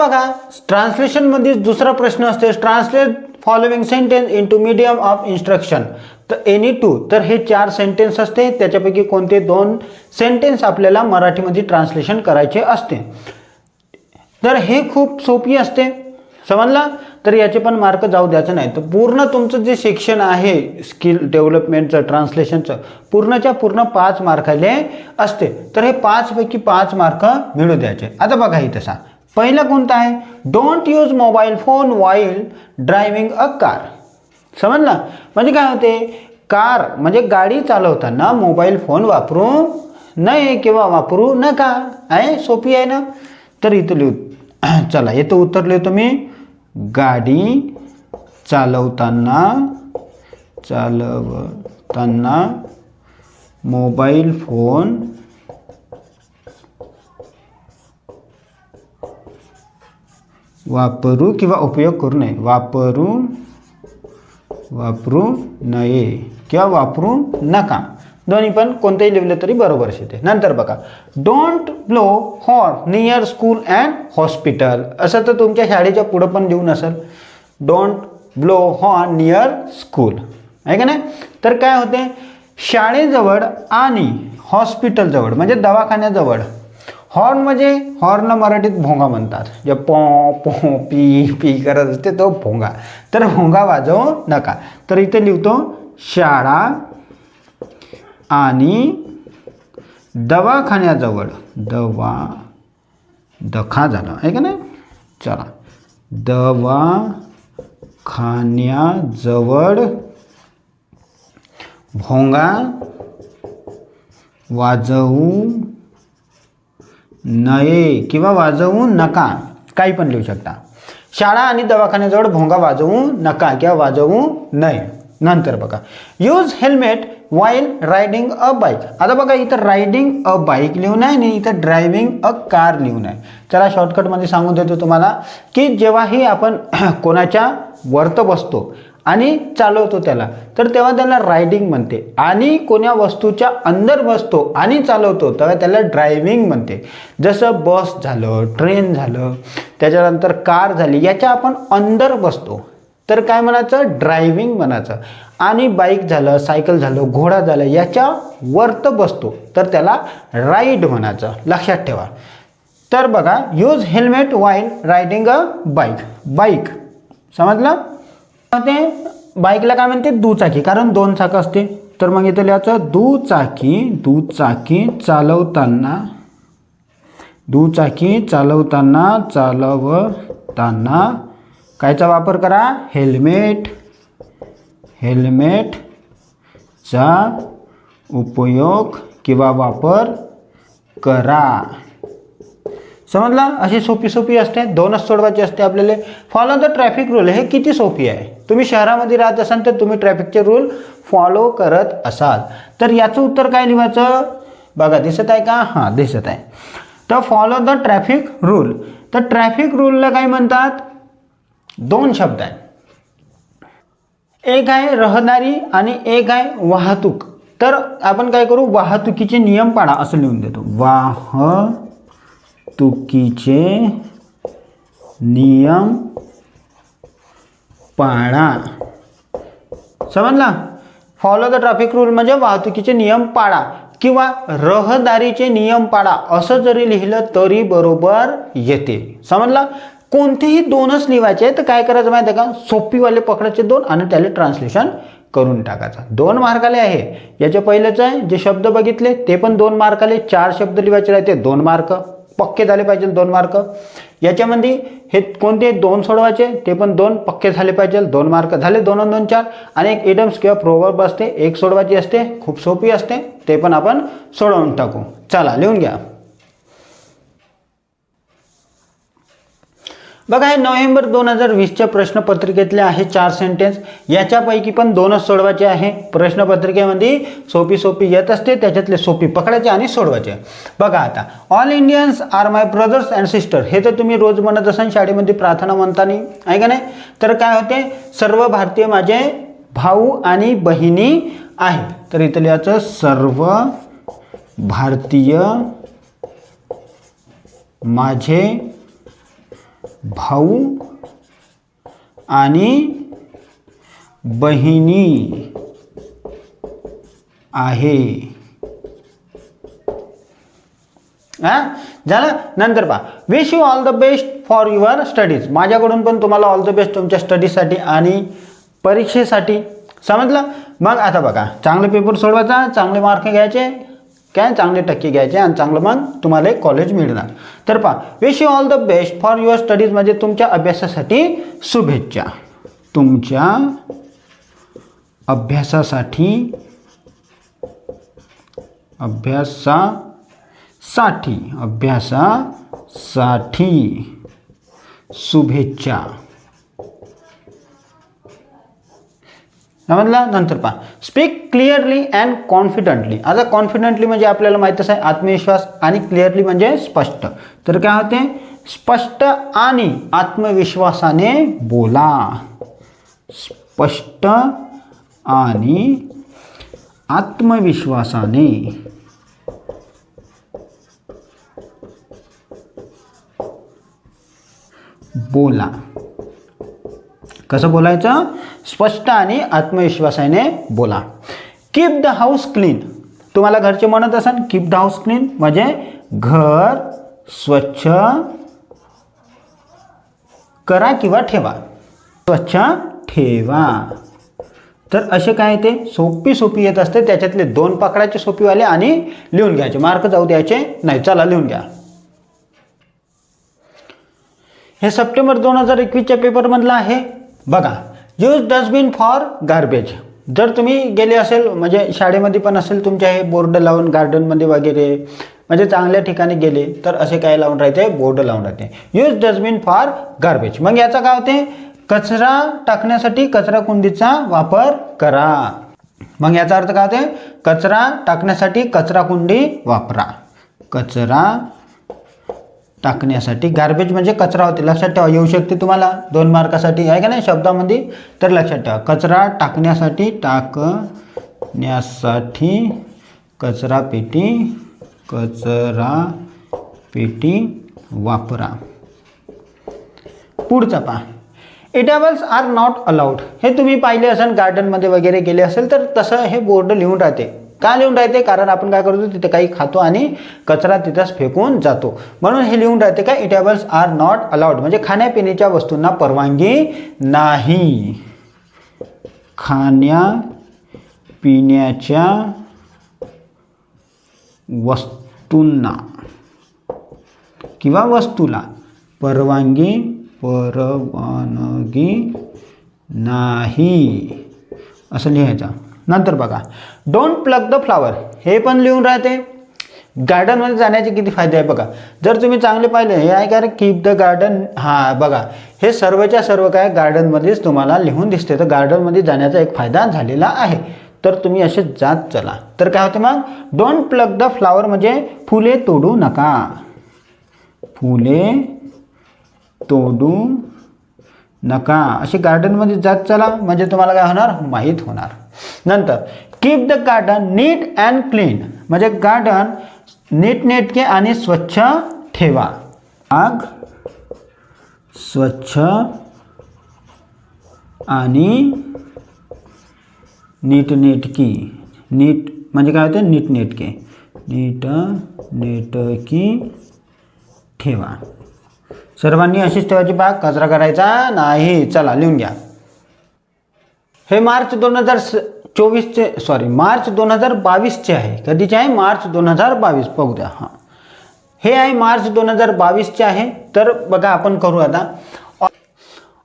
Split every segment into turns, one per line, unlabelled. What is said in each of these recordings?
बघा ट्रान्सलेशनमध्ये दुसरा प्रश्न असते, translate following sentence into medium of instruction. तर एनी टू, तर हे 4 सेंटेन्स असते, त्याच्यापैकी कोणते 2 सेंटेन्स आपल्याला मराठीमध्ये ट्रान्सलेशन करायचे असते. तर हे खूप सोपी असते, समजला. तर याचे पण मार्क जाऊ द्यायचं नाही. तर पूर्ण तुमचं जे सेक्शन आहे स्किल डेव्हलपमेंटचं ट्रान्सलेशनचं पूर्णच्या पूर्ण 5 मार्काले असते. तर हे 5 पैकी 5 मार्क मिळू द्यायचे. आता बघा ही तसा पहिला कोणता आहे, don't use mobile phone while driving a car. समजला. म्हणजे काय होते, कार म्हणजे गाडी चालवताना मोबाईल फोन वापरू नये किंवा वापरू नका. आहे सोपी आहे ना. तर इथं लिहू, चला इथं उत्तर लिहितो मी, गाडी चालवताना मोबाईल फोन वापरू किंवा उपयोग करू नये, वापरू नये किंवा वापरू नका. दोन्ही पण कोणतेही लिहिलं तरी बरोबर येते. नंतर बघा, don't blow horn near school and hospital. असं तर तुमच्या शाळेच्या पुढं पण लिहून असेल, don't blow horn near school, आहे का नाही. तर काय होते, शाळेजवळ आणि हॉस्पिटलजवळ म्हणजे दवाखान्याजवळ हॉर्न म्हणजे हॉर्न मराठीत भोंगा म्हणतात, जे पॉ पॉ पी पी करत असते तो भोंगा. तर भोंगा वाजवू नका. तर इथे लिहितो, शाळा आणि दवाखान्याजवळ, दखा झालं आहे का नाही. चला, दवाखान्याजवळ भोंगा वाजवू नये किंवा वाजवू नका, काही पण लिहू शकता. शाळा आणि दवाखान्याजवळ भोंगा वाजवू नका किंवा वाजवू नये. नंतर बघा, यूज हेल्मेट वाईल रायडिंग अ बाईक. आता बघा इथं रायडिंग अ बाईक लिहून आहे आणि इथं ड्रायव्हिंग अ कार लिहून आहे. चला शॉर्टकटमध्ये सांगून देतो तुम्हाला की जेव्हाही आपण कोणाच्या वरती बसतो आणि चालवतो त्याला, तर तेव्हा त्याला रायडिंग म्हणते. आणि कोण्या वस्तूच्या अंदर बसतो आणि चालवतो तेव्हा त्याला ड्रायव्हिंग म्हणते. जसं बस झालं, ट्रेन झालं, त्याच्यानंतर कार झाली, याच्या आपण अंदर बसतो तर काय म्हणायचं, ड्रायव्हिंग म्हणायचं. आणि बाईक झालं, सायकल झालं, घोडा झालं, याच्या वरती बसतो तर त्याला राईड म्हणायचं. लक्षात ठेवा. तर बघा, यूज हेल्मेट वाईल रायडिंग अ बाईक. समजलं. ते बाईकला काय म्हणते, दुचाकी, कारण 2 चाकं असते. तर मग इथं लिहायचं, दुचाकी चालवताना कायचा वापर करा, हेल्मेटचा उपयोग किंवा वापर करा. समजला. अशी सोपी असते, 2च सोडवायची असते आपल्याला. फॉलो द ट्रॅफिक रूल, हे किती सोपी आहे. तुम्ही शहरामध्ये राहत असाल तर तुम्ही ट्रॅफिकचे रूल फॉलो करत असाल. तर याचं उत्तर काय लिहायचं, बघा दिसत आहे का, हां दिसत आहे. तर फॉलो द ट्रॅफिक रूल. तर ट्रॅफिक रूलला काय म्हणतात, 2 शब्द आहेत. एक आहे रहदारी आणि एक आहे वाहतूक. तर आपण काय करू, वाहतुकीचे नियम पाळा असं लिहून देतो, वाहतुकीचे नियम पाळा. समजला. फॉलो द ट्रॅफिक रूल म्हणजे वाहतुकीचे नियम पाळा किंवा रहदारीचे नियम पाळा असं जरी लिहिलं तरी बरोबर येते. समजला. कोणतेही 2च लिहायचे. तर काय करायचं माहिती आहे का, सोपीवाले पकडायचे 2 आणि त्याला ट्रान्सलेशन करून टाकायचं. 2 मार्काले आहे. याच्या पहिलेच आहे जे शब्द बघितले ते पण 2 मार्काले. 4 शब्द लिहायचे राहते, 2 मार्क पक्के झाले पाहिजे, 2 मार्क. याच्यामध्ये हे कोणते 2 सोडवायचे ते पण 2 पक्के झाले पाहिजे, 2 मार्क झाले. 2 आणि 2 4. आणि एक इडम्स किंवा प्रोवर्ब असते, 1 सोडवायची असते, खूप सोपी असते, ते पण आपण सोडवून टाकू. चला लिहून घ्या. बघा, हे नोव्हेंबर 2020च्या प्रश्नपत्रिकेतले आहे 4 सेंटेन्स. याच्यापैकी पण 2च सोडवायचे आहे. प्रश्नपत्रिकेमध्ये सोपी येत असते, त्याच्यातले सोपी पकडायचे आणि सोडवायचे. बघा आता, all Indians are my brothers and sister. हे तर तुम्ही रोज म्हणत असाल शाळेमध्ये प्रार्थना म्हणताना, आहे का नाही. तर काय होते, सर्व भारतीय माझे भाऊ आणि बहिणी आहेत. तर इथं लिहायचं, सर्व भारतीय माझे भाऊ आणि बहिणी आहे. झालं. नंतर पहा, wish you all the best for your studies. माझ्याकडून पण तुम्हाला ऑल द बेस्ट तुमच्या स्टडीजसाठी आणि परीक्षेसाठी. समजलं. मग आता बघा, चांगले पेपर सोडवायचा, चांगले मार्क घ्यायचे, काय चांगले टक्के घ्यायचे आणि चांगलं मग तुम्हाला एक कॉलेज मिळणार. तर पहा, wish you all the best for your studies म्हणजे तुमच्या अभ्यासासाठी शुभेच्छा. तुमच्या अभ्यासासाठी शुभेच्छा. समजलं. नंतर पहा, स्पीक क्लिअरली अँड कॉन्फिडंटली. आता कॉन्फिडंटली म्हणजे आपल्याला माहीतच आहे आत्मविश्वास, आणि क्लिअरली म्हणजे स्पष्ट. तर काय होते, स्पष्ट आणि आत्मविश्वासाने बोला. स्पष्ट आणि आत्मविश्वासाने बोला. कसं बोलायचं, स्पष्ट आणि आत्मविश्वासाने बोला. Keep the house clean. तुम्हाला घरचे म्हणत असाल कीप द हाऊस क्लीन म्हणजे घर स्वच्छ करा किंवा ठेवा. स्वच्छ ठेवा. तर असे काय ते सोपी येत असते. त्याच्यातले 2 पकडायचे सोपीवाले आणि लिहून घ्यायचे, मार्क जाऊ द्यायचे नाही. चला लिहून घ्या. हे सप्टेंबर 2021च्या पेपरमधलं आहे. बघा, यूज डस्टबिन फॉर गार्बेज. जर तुम्ही गेले असेल म्हणजे शाळेमध्ये पण असेल तुमच्या हे बोर्ड लावून गार्डनमध्ये वगैरे म्हणजे चांगल्या ठिकाणी गेले तर असे काय लावून राहते, बोर्ड लावून राहते, यूज डस्टबिन फॉर गार्बेज. मग याचा काय होते, कचरा टाकण्यासाठी कचरा कुंडीचा वापर करा. मग याचा अर्थ काय होते, कचरा टाकण्यासाठी कचरा कुंडी वापरा. कचरा टाकण्यासाठी, गार्बेज म्हणजे कचरा होते, लक्षात ठेवा. येऊ शकते तुम्हाला 2 मार्कासाठी, आहे का नाही शब्दामध्ये. तर लक्षात ठेवा, कचरा टाकण्यासाठी कचरा पेटी वापरा. पुढचा पहा, इटेबल्स आर नॉट अलाउड. हे तुम्ही पाहिले असेल गार्डनमध्ये वगैरे गेले असेल तर तसं हे बोर्ड लिहून राहते. का लिहून राहते, कारण आपण काय करतो तिथे काही खातो आणि कचरा तिथंच फेकून जातो, म्हणून हे लिहून राहते का इटेबल्स आर नॉट अलाउड म्हणजे खाण्यापिण्याच्या वस्तूंना परवानगी नाही. खाण्यापिण्याच्या वस्तूंना किंवा वस्तूला परवानगी नाही असं लिहायचं. नंतर बघा, डोंट प्लग द फ्लावर. हे पण लिहून राहते. गार्डनमध्ये जाण्याचे किती फायदे आहे बघा. जर तुम्ही चांगले पाहिले, हे आहे का रे कीप द गार्डन. हां बघा, हे सर्वच्या सर्व काय गार्डनमध्येच तुम्हाला लिहून दिसते. तर गार्डनमध्ये जाण्याचा एक फायदा झालेला आहे. तर तुम्ही असे जात चला. तर काय होते मग, डोंट प्लग द फ्लावर म्हणजे फुले तोडू नका. फुले तोडू नका असे गार्डनमध्ये जात चला म्हणजे तुम्हाला काय होणार, माहीत होणार. नंतर कीप द गार्डन नीट अँड क्लीन म्हणजे गार्डन नीटनेटके आणि स्वच्छ ठेवा. बाग स्वच्छ आणि नीटनेटकी. नीट म्हणजे काय होते, नीटनेटके. नीटनेटकी ठेवा. सर्वांनी अशीच ठेवायची बाग, कचरा करायचा नाही. चला लिहून घ्या. हे मार्च 2022चे आहे. कधीचे आहे, मार्च 2022. पाहू द्या. हां, हे आहे मार्च 2022चे आहे. तर बघा आपण करू आता.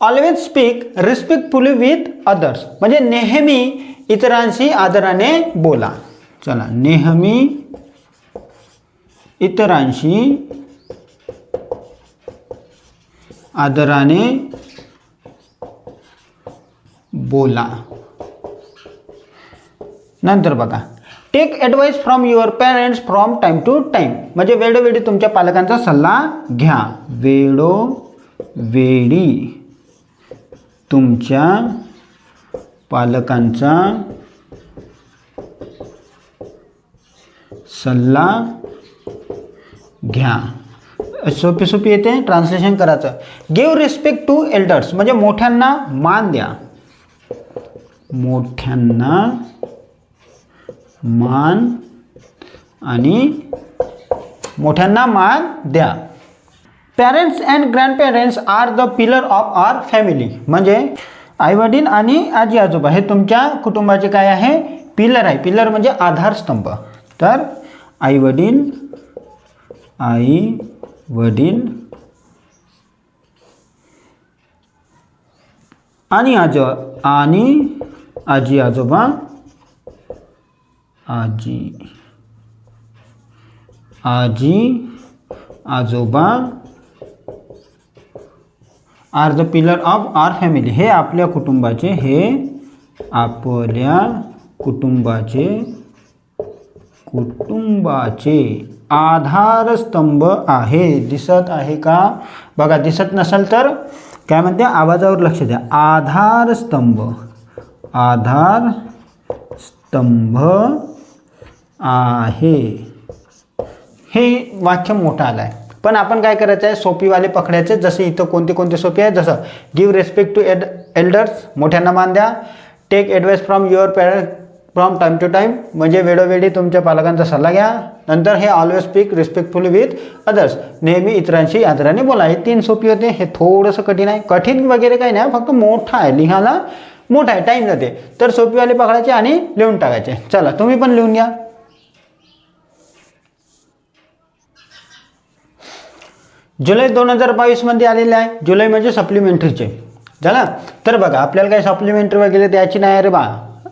Always speak respectfully with others म्हणजे नेहमी इतरांशी आदराने बोला. चला, नेहमी इतरांशी आदराने बोला. नंतर बघा, take advice from your parents from time to time म्हणजे वेळोवेळी तुमच्या पालकांचा सल्ला घ्या. वेळोवेळी तुमच्या पालकांचा सल्ला घ्या. सोपी सोपी येते, ट्रान्सलेशन करायचं. गिव्ह रिस्पेक्ट टू एल्डर्स म्हणजे मोठ्यांना मान द्या. मोठ्यांना मान आणि मोठ्यांना मान द्या. Parents and grandparents are the pillar of our family म्हणजे आईवडील आणि आजी आजोबा हे तुमच्या कुटुंबाचे काय आहे, पिलर आहे. पिलर म्हणजे आधारस्तंभ. तर आईवडील आणि आजी आजोबा are the pillar of our family हे आपल्या कुटुंबाचे आधारस्तंभ आहे. दिसत आहे का बघा, दिसत नसेल तर काय म्हणते, आवाजावर लक्ष द्या. आधारस्तंभ आहे. हे वाक्य मोठं आलं आहे, पण आपण काय करायचं आहे, सोपीवाले पकडायचे. जसे इथं कोणते सोपे आहे, जसं गिव्ह रिस्पेक्ट टू एल्डर्स मोठ्यांना मान द्या. Take advice from your parents from time to time म्हणजे वेळोवेळी तुमच्या पालकांचा सल्ला घ्या. नंतर हे always speak respectfully with others नेहमी इतरांशी आदराने बोला. हे 3 सोपी होते. हे थोडंसं कठीण आहे. कठीण वगैरे काही नाही, फक्त मोठं आहे, लिहायला मोठा आहे, टाईम जाते. तर सोपीवाले पकडायचे आणि लिहून टाकायचे. चला तुम्ही पण लिहून घ्या. जुलै 2022 मध्ये आलेले आहे. जुलै म्हणजे सप्लिमेंटरीचे झाला. तर बघा आपल्याला काही सप्लिमेंटरी वगैरे द्यायची नाही रे बा.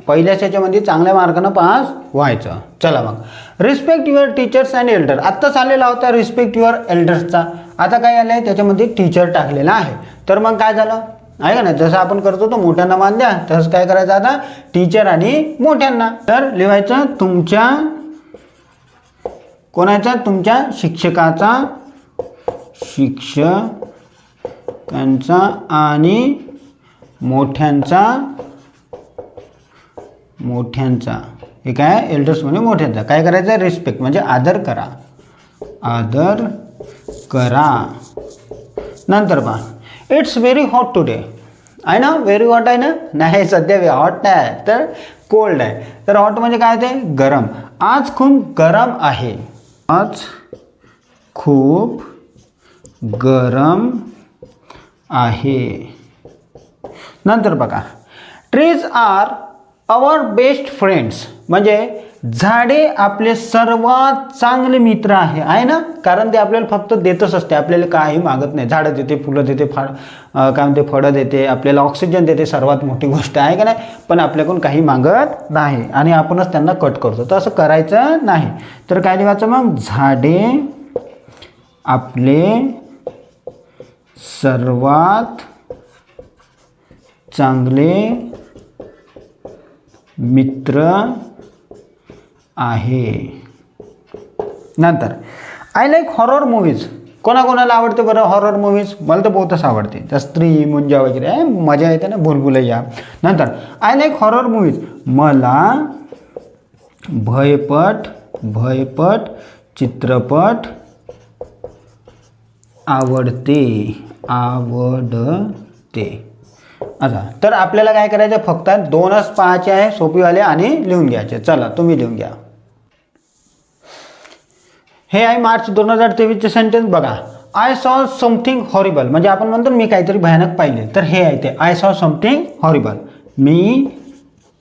पहिल्याच याच्यामध्ये चांगल्या मार्कानं पास व्हायचं. चला मग, respect your teachers and Elder आत्ताच आलेला होता रिस्पेक्ट युअर एल्डर्सचा. आता काय आलं आहे, त्याच्यामध्ये टीचर टाकलेला आहे. तर मग काय झालं आहे का नाही, जसं आपण करतो तो मोठ्यांना मान द्या, तसंच काय करायचं आता टीचर आणि मोठ्यांना. तर लिहायचं तुमच्या कोणाचा, तुमच्या शिक्षकाचा आणि मोठ्यांचा. हे काय एल्डर्स म्हणजे मोठ्यांचा. काय करायचं, रिस्पेक्ट म्हणजे आदर करा. नंतर पहा, इट्स व्हेरी हॉट टुडे आहे ना. व्हेरी हॉट आहे ना, नाही सध्या हॉट नाही आहे, तर कोल्ड आहे. तर हॉट म्हणजे काय ते गरम. आज खूप गरम आहे. आज खूप गरम आहे. नंतर बघा, ट्रीज आर आवर बेस्ट फ्रेंड्स म्हणजे झाडे आपले सर्वात चांगले मित्र आहे ना. कारण ते आपल्याला फक्त देतच असते, आपल्याला काही मागत नाही. झाडं देते, फुलं देते, काय म्हणते फळं देते, आपल्याला ऑक्सिजन देते, सर्वात मोठी गोष्ट आहे का नाही. पण आपल्याकडून काही मागत नाही आणि आपणच त्यांना कट करतो. तर असं करायचं नाही. तर काय लिहायचं मग, झाडे आपले सर्वात चांगले मित्र आहे. नंतर आय लाईक हॉरर मूवीज. कोणाकोणाला आवडते बरं हॉरर मूवीज? मला तर बहुतच आवडते. त्या स्त्री मुंजा वगैरे आहे, मजा येते ना, भुलभुलैया. नंतर आय लाईक हॉरर मूवीज मला भयपट चित्रपट आवडते. अच्छा, तर आपल्याला काय करायचं, फक्त 2च पाहायचे आहे सोपीवाले आणि लिहून घ्यायचे. चला तुम्ही लिहून घ्या. हे आहे मार्च 2023चे सेंटेन्स. बघा, आय सॉ समथिंग हॉरिबल म्हणजे आपण म्हणतो मी काहीतरी भयानक पाहिले. तर हे आहे ते आय सॉ समथिंग हॉरिबल. मी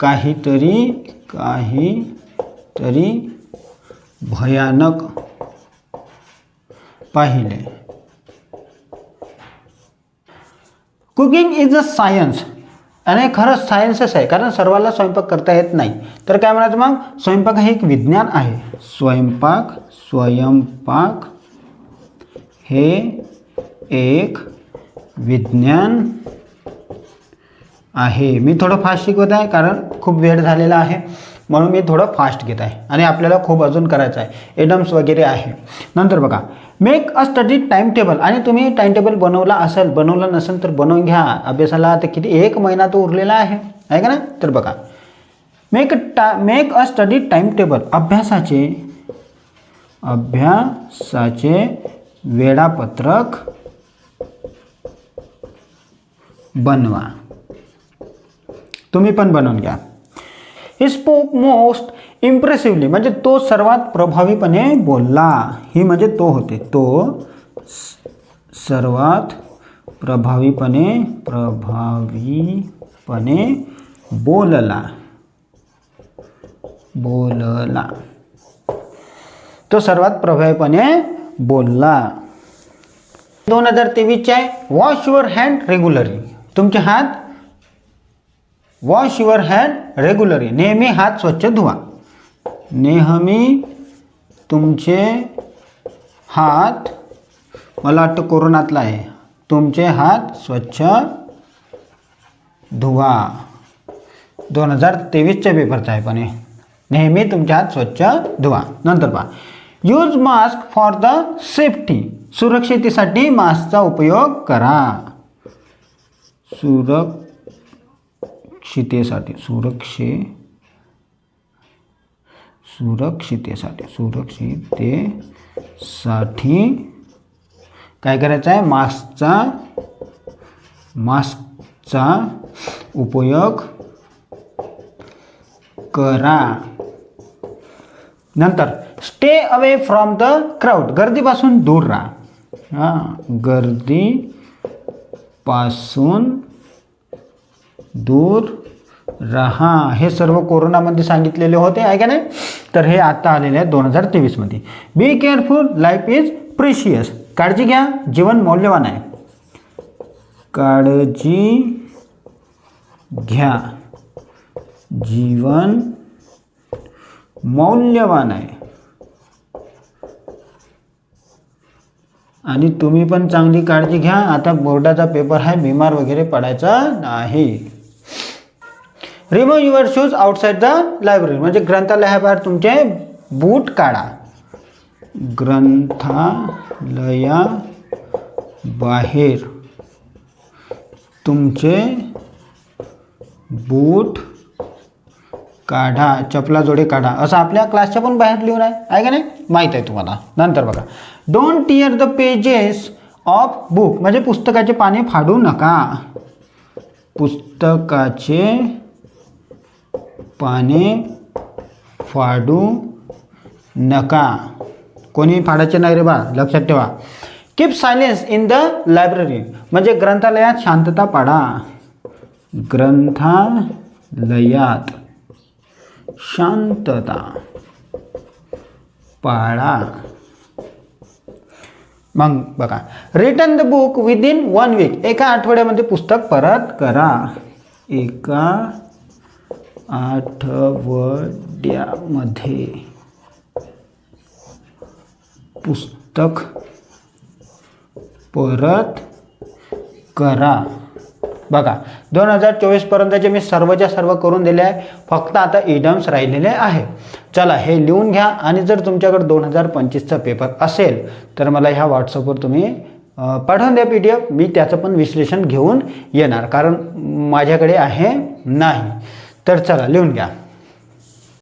काहीतरी भयानक पाहिले. कुकिंग इज अ सायन्स आणि खरंच सायन्सच आहे, कारण सर्वांना स्वयंपाक करता येत नाही. तर काय म्हणायचं मग, स्वयंपाक हे एक विज्ञान आहे. स्वयंपाक हे एक विज्ञान आहे. मी थोडं फास्ट शिकवत आहे कारण खूप वेळ झालेला आहे, म्हणून मी थोडं फास्ट घेत आहे आणि आपल्याला खूप अजून करायचं आहे. एडम्स वगैरे आहे. नंतर बघा, make a study time table आणि तुम्ही टाइम टेबल बनवला नसेल तर बनवून घ्या. अभ्यासाला आता किती 1 महिना तो उरलेला आहे का ना. तर बघा, make a study time table अभ्यासाचे वेळापत्रक बनवा. तुम्ही पण बनवून घ्या. ही स्पोक मोस्ट इम्प्रेसिव्हली म्हणजे तो सर्वात प्रभावीपणे बोलला. ही म्हणजे तो होते. तो सर्वात प्रभावीपणे बोलला. तो सर्वात प्रभावीपणे बोलला. 2023 आहे वॉश युअर हँड रेग्युलरली. तुमचे हात वॉश युअर हँड रेग्युलरली नेहमी हात स्वच्छ धुवा. नेहमी तुमचे हात, मला वाटतं कोरोनातला आहे, तुमचे हात स्वच्छ धुवा. 2023च्या पेपरचा आहे पण हे. नेहमी तुमचे हात स्वच्छ धुवा. नंतर पहा use mask for the safety. सुरक्षितेसाठी मास्कचा उपयोग करा. सुरक्षितेसाठी काय करायचं आहे? मास्कचा उपयोग करा. नंतर stay away from the crowd. गर्दीपासून दूर राहा. गर्दीपासून दूर राहा. हे सर्व कोरोनामध्ये सांगितलेले होते आहे का नाही? तर हे आता आलेले आहे 2023 मध्ये. Be careful, life is precious. काळजी घ्या, जीवन मौल्यवान आहे. काळजी घ्या, जीवन मौल्यवान आहे. आणि तुम्ही पण चांगली काळजी घ्या. आता बोर्डाचा पेपर आहे, बिमार वगैरे पडायचा नाही. Remove your shoes outside the library म्हणजे ग्रंथालयाबाहेर तुमचे बूट काढा. ग्रंथालयाबाहेर तुमचे बूट काढा, चपला जोडे काढा. असं आपल्या क्लासच्या पण बाहेर लिहून आहे का नाही? माहीत आहे तुम्हाला. नंतर बघा don't tear the pages of book म्हणजे पुस्तकाचे पाने फाडू नका. पुस्तकाचे पाने फाडू नका. कोणी फाडायचे नाही रे बा, लक्षात ठेवा. Keep silence in the library म्हणजे ग्रंथालयात शांतता पाळा. ग्रंथालयात शांतता पाळा. मग बघा return the book within 1 week. एका आठवड्यामध्ये पुस्तक परत करा. एका आठवड्यामध्ये पुस्तक परत करा. बघा 2024 पर्यंतचे मी सर्वच्या सर्व करून दिले आहे. फक्त आता इडम्स राहिलेले आहे. चला हे लिहून घ्या. आणि जर तुमच्याकडे 2025चा पेपर असेल तर मला ह्या व्हॉट्सअपवर तुम्ही पाठवून द्या PDF. मी त्याचं पण विश्लेषण घेऊन येणार, कारण माझ्याकडे आहे नाही. तर चला लिहून घ्या.